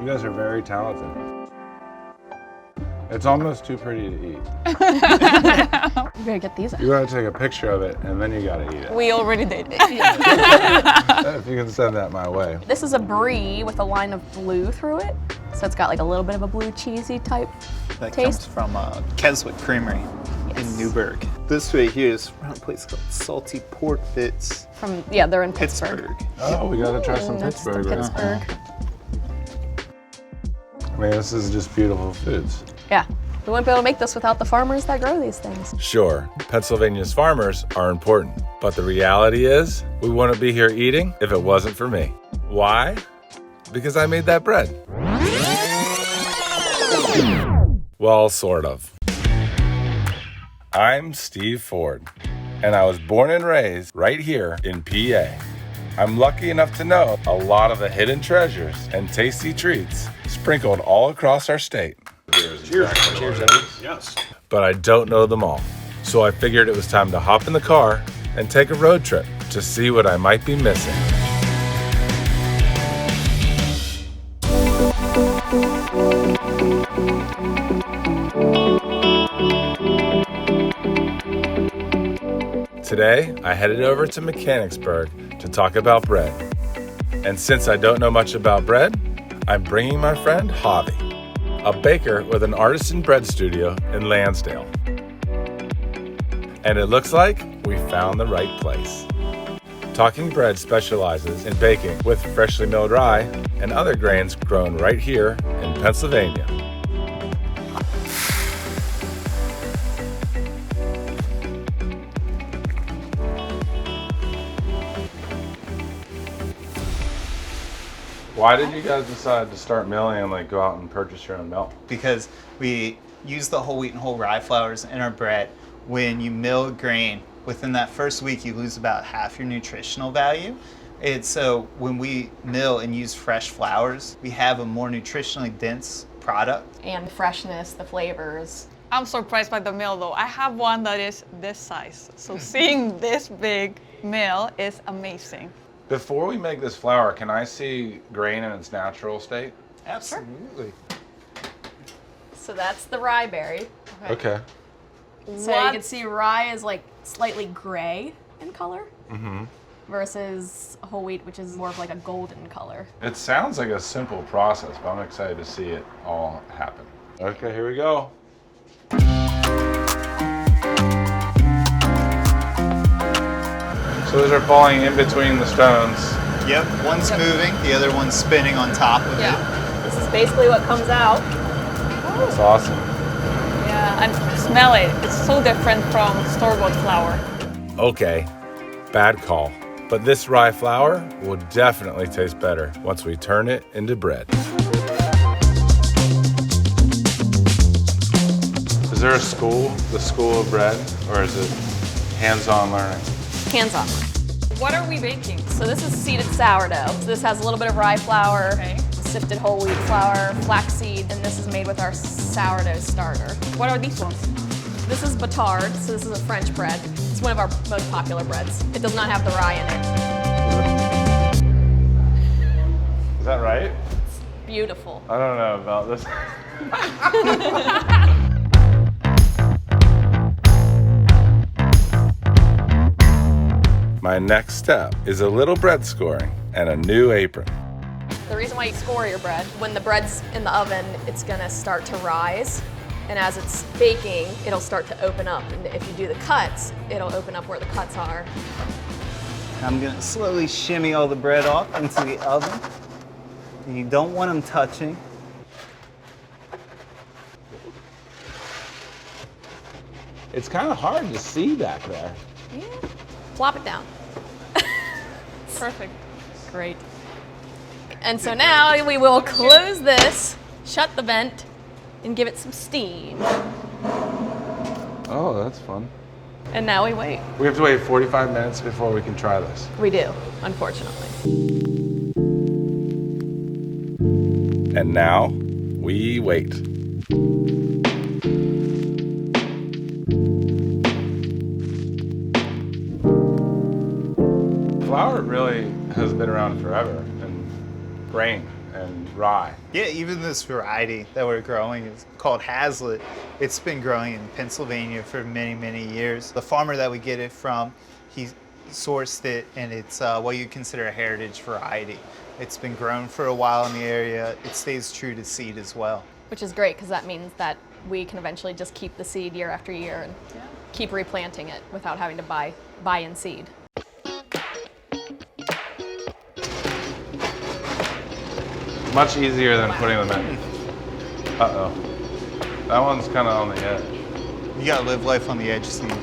You guys are very talented. It's almost too pretty to eat. You gotta get these out. You gotta take a picture of it and then you gotta eat it. We already did. If you can send that my way. This is a brie with a line of blue through it. So it's got like a little bit of a blue cheesy type That taste. comes from Keswick Creamery in Newburgh. This right here is from a place called Salty Pork Bits. They're in Pittsburgh. Oh, we gotta try some That's the Pittsburgh. Pittsburgh. I mean, this is just beautiful foods. Yeah. We wouldn't be able to make this without the farmers that grow these things. Sure, Pennsylvania's farmers are important, but the reality is we wouldn't be here eating if it wasn't for me. Why? Because I made that bread. Well, sort of. I'm Steve Ford, and I was born and raised right here in PA. I'm lucky enough to know a lot of the hidden treasures and tasty treats sprinkled all across our state. Cheers. Cheers, gentlemen. Yes. But I don't know them all. So I figured it was time to hop in the car and take a road trip to see what I might be missing. Today, I headed over to Mechanicsburg to talk about bread. And since I don't know much about bread, I'm bringing my friend Javi, a baker with an artisan bread studio in Lansdale. And it looks like we found the right place. Talking Bread specializes in baking with freshly milled rye and other grains grown right here in Pennsylvania. Why did you guys decide to start milling and like go out and purchase your own mill? Because we use the whole wheat and whole rye flours in our bread. When you mill grain, within that first week you lose about half your nutritional value. So when we mill and use fresh flours, we have a more nutritionally dense product. And freshness, the flavors. I'm surprised by the mill though. I have one that is this size. So seeing this big mill is amazing. Before we make this flour, can I see grain in its natural state? Absolutely. So that's the rye berry. Okay. So you can see rye is like slightly gray in color versus whole wheat, which is more of like a golden color. It sounds like a simple process, but I'm excited to see it all happen. Okay, here we go. So those are falling in between the stones. Yep, one's moving, the other one's spinning on top of it. This is basically what comes out. That's awesome. Yeah, and smell it. It's so different from store-bought flour. Okay, bad call. But this rye flour will definitely taste better once we turn it into bread. Is there a school, the school of bread, or is it hands-on learning? Hands-on. What are we baking? So this is seeded sourdough. So this has a little bit of rye flour, Okay. sifted whole wheat flour, flaxseed, and this is made with our sourdough starter. What are these ones? This is batard, so this is a French bread. It's one of our most popular breads. It does not have the rye in it. Is that right? Beautiful. I don't know about this. My next step is a little bread scoring and a new apron. The reason why you score your bread, when the bread's in the oven, it's gonna start to rise. And as it's baking, it'll start to open up. And if you do the cuts, it'll open up where the cuts are. I'm gonna slowly shimmy all the bread off into the oven. And you don't want them touching. It's kind of hard to see back there. Yeah. Flop it down. Perfect. Great. And so now we will close this, shut the vent, and give it some steam. Oh, that's fun. And now we wait. We have to wait 45 minutes before we can try this. We do, unfortunately. And now we wait. Flour really has been around forever, and grain. and rye. Yeah, even this variety that we're growing is called Hazlitt. It's been growing in Pennsylvania for many, many years. The farmer that we get it from, he sourced it, and it's what you consider a heritage variety. It's been grown for a while in the area. It stays true to seed as well. Which is great because that means that we can eventually just keep the seed year after year and keep replanting it without having to buy in seed. Much easier than putting them in. Uh-oh. That one's kind of on the edge. You gotta live life on the edge, Steve.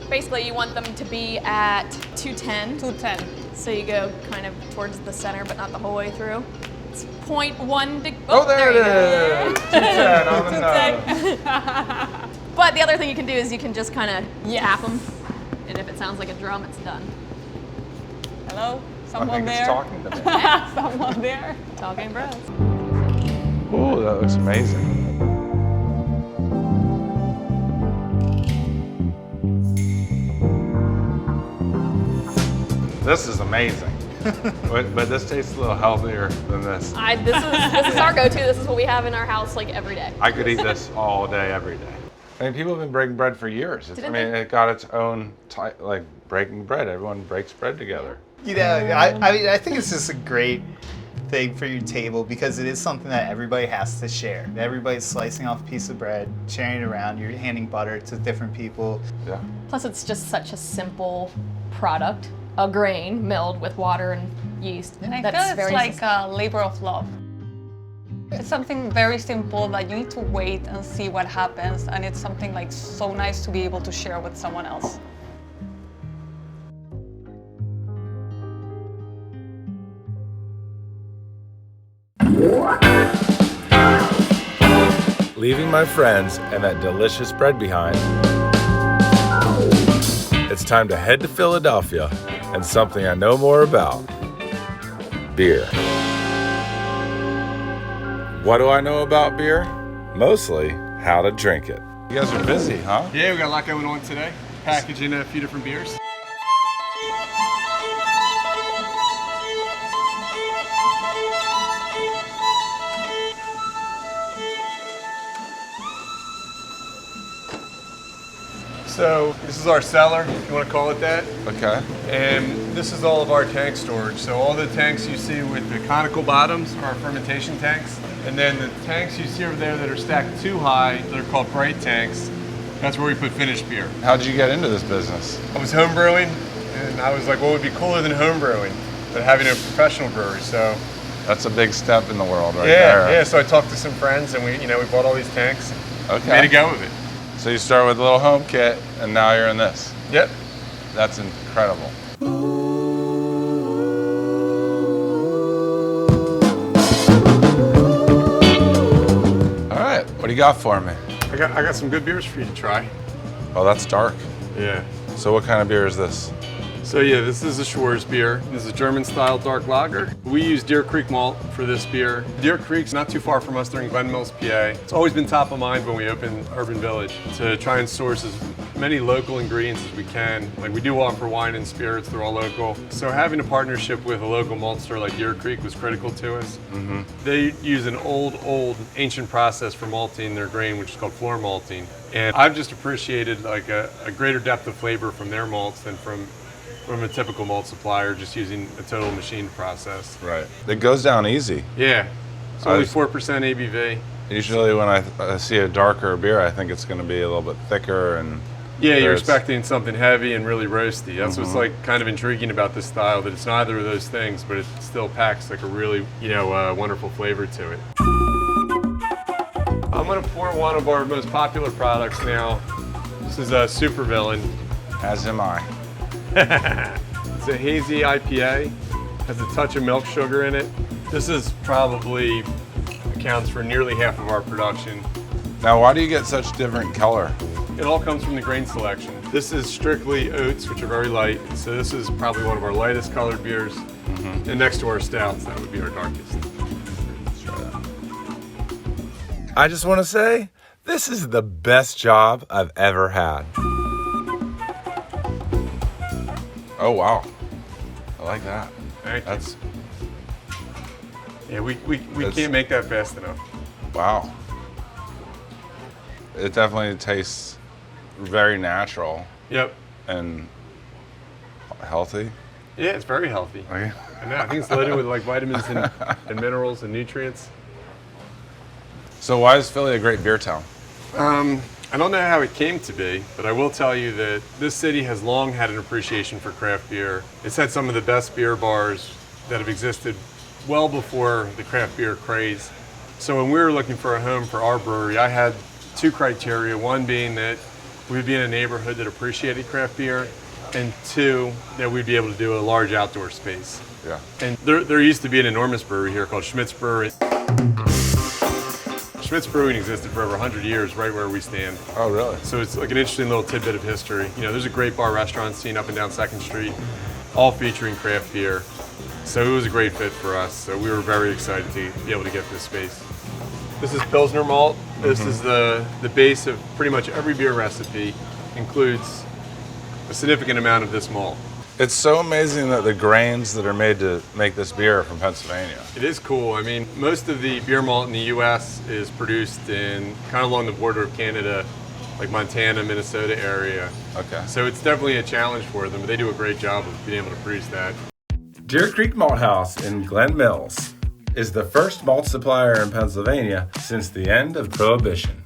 Basically, you want them to be at 210. 210. So you go kind of towards the center, but not the whole way through. It's 0.1 degree. Oh, there it is! 210 on the nose. But the other thing you can do is you can just kind of tap them, and if it sounds like a drum, it's done. Hello? I Someone think there? it's talking to me. Someone there? Talking breads. Ooh, that looks amazing. This is amazing. but this tastes a little healthier than this. This is our go-to. This is what we have in our house like every day. I could eat this all day, every day. I mean, people have been breaking bread for years. It got its own like breaking bread. Everyone breaks bread together. You know, I mean, I think it's just a great thing for your table because it is something that everybody has to share. Everybody's slicing off a piece of bread, sharing it around. You're handing butter to different people. Yeah. Plus, it's just such a simple product. A grain milled with water and yeast. And I That's feel it's like a labor of love. It's something very simple that you need to wait and see what happens, and it's something like so nice to be able to share with someone else. Leaving my friends and that delicious bread behind, it's time to head to Philadelphia and something I know more about: beer. What do I know about beer? Mostly how to drink it. You guys are busy, huh? Yeah, we got a lot going on today. Packaging a few different beers. So this is our cellar, if you want to call it that. Okay. And this is all of our tank storage. So all the tanks you see with the conical bottoms are our fermentation tanks. And then the tanks you see over there that are stacked too high, they're called bright tanks. That's where we put finished beer. How did you get into this business? I was home brewing, and I was like, what would be cooler than home brewing? But having a professional brewery, so. That's a big step in the world right there. Yeah, so I talked to some friends, and we bought all these tanks and Okay. made a go of it. So you start with a little home kit, and now you're in this. Yep. That's incredible. All right, what do you got for me? I got some good beers for you to try. Oh, that's dark. Yeah. So what kind of beer is this? So yeah, this is a Schwarz beer. This is a German-style dark lager. We use Deer Creek malt for this beer. Deer Creek's not too far from us. They're in Glen Mills, PA. It's always been top of mind when we opened Urban Village to try and source as many local ingredients as we can. Like, we do offer wine and spirits, they're all local. So having a partnership with a local malt store like Deer Creek was critical to us. Mm-hmm. They use an old ancient process for malting their grain, which is called floor malting. And I've just appreciated like a greater depth of flavor from their malts than from a typical malt supplier, just using a total machine process. Right. It goes down easy. Yeah, it's only 4% ABV. Usually when I see a darker beer, I think it's going to be a little bit thicker and... Yeah, you're it's- expecting something heavy and really roasty. That's what's like kind of intriguing about this style, that it's neither of those things, but it still packs like a really, wonderful flavor to it. I'm gonna pour one of our most popular products now. This is a Super Villain. As am I. It's a hazy IPA, has a touch of milk sugar in it. This is probably accounts for nearly half of our production. Now, why do you get such different color? It all comes from the grain selection. This is strictly oats, which are very light. So this is probably one of our lightest colored beers. And next to our stouts, that would be our darkest. Let's try that. I just want to say, this is the best job I've ever had. Oh, wow. I like that. Thank you. Yeah, we can't make that fast enough. Wow. It definitely tastes very natural Yep. and healthy. Yeah, it's very healthy. Okay. I know. I think it's loaded with like vitamins and minerals and nutrients. So why is Philly a great beer town? I don't know how it came to be, but I will tell you that this city has long had an appreciation for craft beer. It's had some of the best beer bars that have existed well before the craft beer craze. So when we were looking for a home for our brewery, I had two criteria. One being that we'd be in a neighborhood that appreciated craft beer, and two, that we'd be able to do a large outdoor space. Yeah. And there used to be an enormous brewery here called Schmidt's Brewery. Schmidt's Brewing existed for over 100 years right where we stand. Oh, really? So it's like an interesting little tidbit of history. You know, there's a great bar restaurant scene up and down 2nd Street, all featuring craft beer. So it was a great fit for us. So we were very excited to be able to get this space. This is Pilsner malt. This is the base of pretty much every beer recipe, includes a significant amount of this malt. It's so amazing that the grains that are made to make this beer are from Pennsylvania. It is cool. I mean, most of the beer malt in the U.S. is produced in kind of along the border of Canada, like Montana, Minnesota area. Okay. So it's definitely a challenge for them, but they do a great job of being able to produce that. Deer Creek Malt House in Glen Mills is the first malt supplier in Pennsylvania since the end of Prohibition.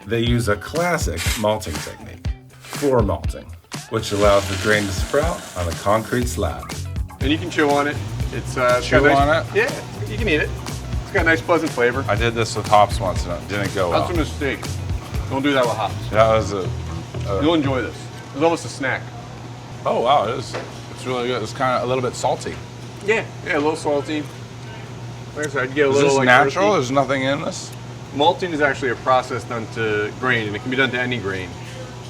They use a classic malting technique, floor malting, which allows the grain to sprout on a concrete slab. And you can chew on it. It's Chew got on it? Yeah, you can eat it. It's got a nice, pleasant flavor. I did this with hops once and it didn't go well. That's a mistake. Don't do that with hops. That was You'll enjoy this. It's almost a snack. oh wow, it's really good. It's kind of a little bit salty. Yeah, a little salty. Like I said, you get a Is little this like natural? earthy. There's nothing in this? Malting is actually a process done to grain, and it can be done to any grain.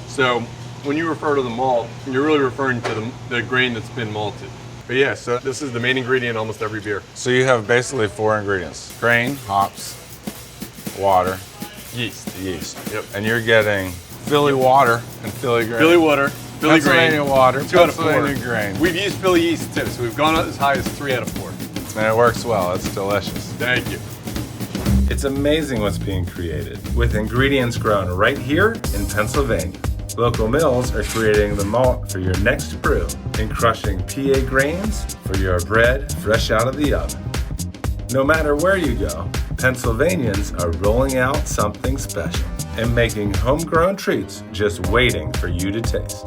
So when you refer to the malt, you're really referring to the grain that's been malted. But yeah, so this is the main ingredient in almost every beer. So you have basically 4 ingredients: grain, hops, water, Yeast. yeast. Yep. And you're getting Philly water and Philly grain. Philly water, Philly Pennsylvania grain. water, 2 out of 4. Pennsylvania grain. We've used Philly yeast too, so we've gone as high as 3 out of 4. And it works well. It's delicious. Thank you. It's amazing what's being created with ingredients grown right here in Pennsylvania. Local mills are creating the malt for your next brew and crushing PA grains for your bread fresh out of the oven. No matter where you go, Pennsylvanians are rolling out something special and making homegrown treats just waiting for you to taste.